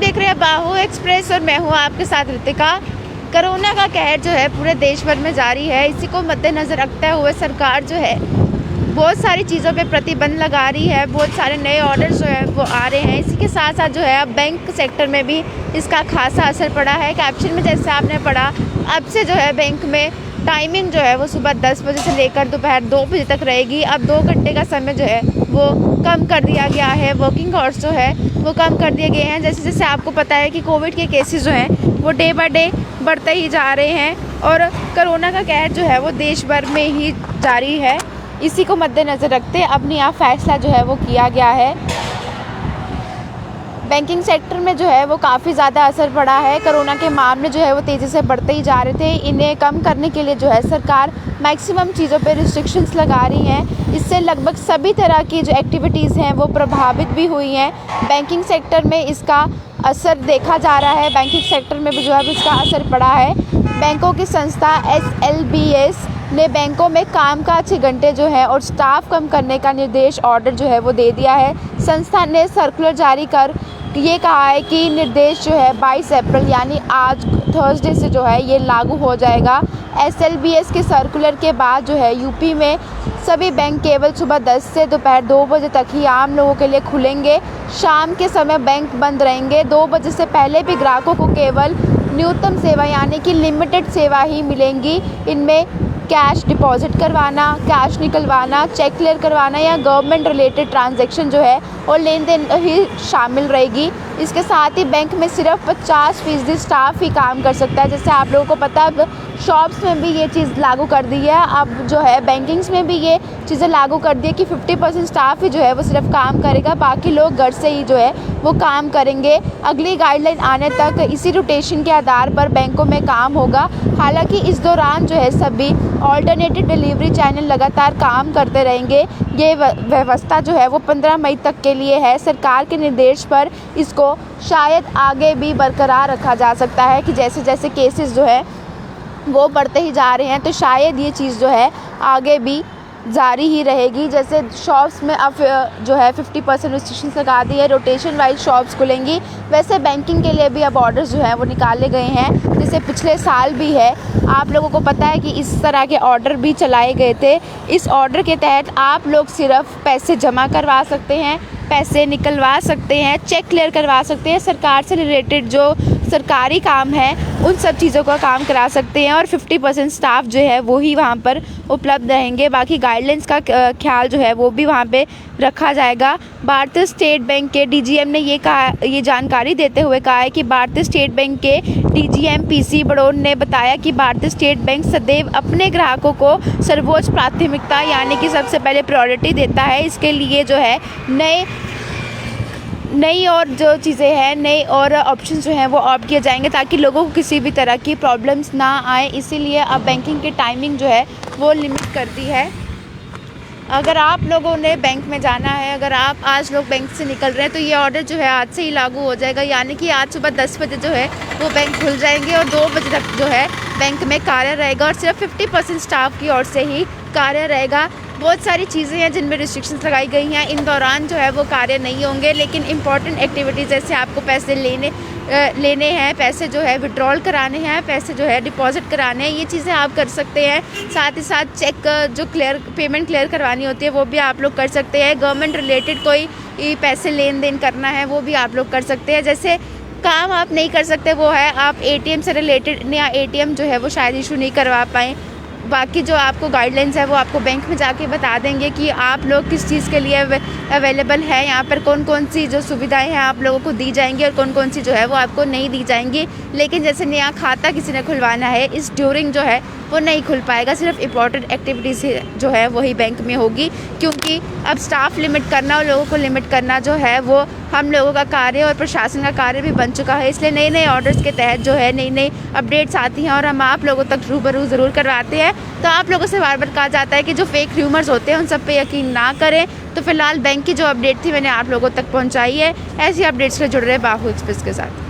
देख रहे हैं बाहु एक्सप्रेस और मैं हूँ आपके साथ रितिका। कोरोना का कहर जो है पूरे देश भर में जारी है। इसी को मद्देनज़र रखते हुए सरकार जो है बहुत सारी चीज़ों पे प्रतिबंध लगा रही है। बहुत सारे नए ऑर्डर जो है वो आ रहे हैं। इसी के साथ साथ जो है अब बैंक सेक्टर में भी इसका खासा असर पड़ा है। कैप्शन में जैसे आपने पढ़ा, अब से जो है बैंक में टाइमिंग जो है वो सुबह 10 बजे से लेकर दोपहर 2 बजे तक रहेगी। अब 2 घंटे का समय जो है वो कम कर दिया गया है। वर्किंग आवर्स जो है वो कम कर दिए गए हैं। जैसे जैसे आपको पता है कि कोविड के केसेस जो हैं वो डे बाय डे बढ़ते ही जा रहे हैं और कोरोना का कहर जो है वो देश भर में ही जारी है। इसी को मद्देनज़र रखते अब नया फैसला जो है वो किया गया है। बैंकिंग सेक्टर में जो है वो काफ़ी ज़्यादा असर पड़ा है। कोरोना के मामले जो है वो तेज़ी से बढ़ते ही जा रहे थे। इन्हें कम करने के लिए जो है सरकार मैक्सिमम चीज़ों पे रिस्ट्रिक्शंस लगा रही हैं। इससे लगभग सभी तरह की जो एक्टिविटीज़ हैं वो प्रभावित भी हुई हैं। बैंकिंग सेक्टर में इसका असर देखा जा रहा है। बैंकिंग सेक्टर में भी जो है इसका असर पड़ा है। बैंकों की संस्था SLBS ने बैंकों में कामकाज के घंटे जो है और स्टाफ कम करने का निर्देश ऑर्डर जो है वो दे दिया है। संस्था ने सर्कुलर जारी कर ये कहा है कि निर्देश जो है 22 अप्रैल यानी आज थर्सडे से जो है ये लागू हो जाएगा। SLBS के सर्कुलर के बाद जो है यूपी में सभी बैंक केवल सुबह 10 से दोपहर 2 बजे तक ही आम लोगों के लिए खुलेंगे। शाम के समय बैंक बंद रहेंगे। 2 बजे से पहले भी ग्राहकों को केवल न्यूनतम सेवा यानी कि लिमिटेड सेवा ही मिलेंगी। इनमें कैश डिपॉजिट करवाना, कैश निकलवाना, चेक क्लियर करवाना या गवर्नमेंट रिलेटेड ट्रांजैक्शन जो है और लेन देन ही शामिल रहेगी। इसके साथ ही बैंक में सिर्फ 50% स्टाफ ही काम कर सकता है। जैसे आप लोगों को पता है अब शॉप्स में भी ये चीज़ लागू कर दी है। अब जो है बैंकिंग्स में भी ये चीज़ें लागू कर दी है कि 50% स्टाफ ही जो है वो सिर्फ काम करेगा, बाकी लोग घर से ही जो है वो काम करेंगे। अगली गाइडलाइन आने तक इसी रोटेशन के आधार पर बैंकों में काम होगा। हालांकि इस दौरान जो है सभी ऑल्टरनेटिव डिलीवरी चैनल लगातार काम करते रहेंगे। ये व्यवस्था जो है वो 15 मई तक के लिए है। सरकार के निर्देश पर इसको शायद आगे भी बरकरार रखा जा सकता है कि जैसे जैसे केसेस जो है वो बढ़ते ही जा रहे हैं तो शायद ये चीज़ जो है आगे भी जारी ही रहेगी। जैसे शॉप्स में अब जो है 50% रिस्ट्रिक्शंस लगा दी है, रोटेशन वाइज शॉप्स खुलेंगी। वैसे बैंकिंग के लिए भी अब ऑर्डर्स जो हैं वो निकाले गए हैं, जैसे पिछले साल भी है। आप लोगों को पता है कि इस तरह के ऑर्डर भी चलाए गए थे। इस ऑर्डर के तहत आप लोग सिर्फ पैसे जमा करवा सकते हैं, पैसे निकलवा सकते हैं, चेक क्लियर करवा सकते हैं, सरकार से रिलेटेड जो सरकारी काम है उन सब चीज़ों का काम करा सकते हैं और 50% स्टाफ जो है वो ही वहाँ पर उपलब्ध रहेंगे। बाकी गाइडलाइंस का ख्याल जो है वो भी वहाँ पे रखा जाएगा। भारतीय स्टेट बैंक के DGM ने ये जानकारी देते हुए कहा है कि भारतीय स्टेट बैंक के DGM PC बड़ौर ने बताया कि भारतीय स्टेट बैंक सदैव अपने ग्राहकों को सर्वोच्च प्राथमिकता यानी कि सबसे पहले प्रायोरिटी देता है। इसके लिए जो है नई और जो चीज़ें हैं, नए और ऑप्शन जो हैं वो ऑप्ट किए जाएंगे ताकि लोगों को किसी भी तरह की प्रॉब्लम्स ना आए। इसीलिए अब बैंकिंग की टाइमिंग जो है वो लिमिट कर दी है। अगर आप लोगों ने बैंक में जाना है, अगर आप आज लोग बैंक से निकल रहे हैं तो ये ऑर्डर जो है आज से ही लागू हो जाएगा। यानी कि आज सुबह 10 बजे जो है वो बैंक खुल जाएंगे और 2 बजे तक जो है बैंक में कार्य रहेगा और सिर्फ 50% स्टाफ की ओर से ही कार्य रहेगा। बहुत सारी चीज़ें हैं जिनमें रिस्ट्रिक्शंस लगाई गई हैं। इन दौरान जो है वो कार्य नहीं होंगे, लेकिन इंपॉर्टेंट एक्टिविटीज़ जैसे आपको पैसे लेने हैं, पैसे जो है विड्रॉल कराने हैं, पैसे जो है डिपॉजिट कराने हैं, ये चीज़ें आप कर सकते हैं। साथ ही साथ चेक जो पेमेंट क्लियर करवानी होती है वो भी आप लोग कर सकते हैं। गवर्नमेंट रिलेटेड कोई पैसे लेन देन करना है वो भी आप लोग कर सकते हैं। जैसे काम आप नहीं कर सकते वो है आप ATM से रिलेटेड या ATM जो है वो शायद इशू नहीं करवा पाएँ। बाकी जो आपको गाइडलाइंस है वो आपको बैंक में जाके बता देंगे कि आप लोग किस चीज़ के लिए अवेलेबल है, यहाँ पर कौन कौन सी जो सुविधाएं हैं आप लोगों को दी जाएंगी और कौन कौन सी जो है वो आपको नहीं दी जाएंगी। लेकिन जैसे नया खाता किसी ने खुलवाना है, इस ड्यूरिंग जो है वो नहीं खुल पाएगा। सिर्फ इंपॉर्टेंट एक्टिविटीज़ जो है वही बैंक में होगी, क्योंकि अब स्टाफ लिमिट करना और लोगों को लिमिट करना जो है वो हम लोगों का कार्य और प्रशासन का कार्य भी बन चुका है। इसलिए नए नए ऑर्डर्स के तहत जो है नई अपडेट्स आती हैं और हम आप लोगों तक रूबरू ज़रूर करवाते हैं। तो आप लोगों से बार बार कहा जाता है कि जो फेक र्यूमर्स होते हैं उन सब पे यकीन ना करें। तो फिलहाल बैंक की जो अपडेट थी मैंने आप लोगों तक पहुँचाई है। ऐसी अपडेट्स से जुड़ रहे बाहु एक्सप्रेस के साथ।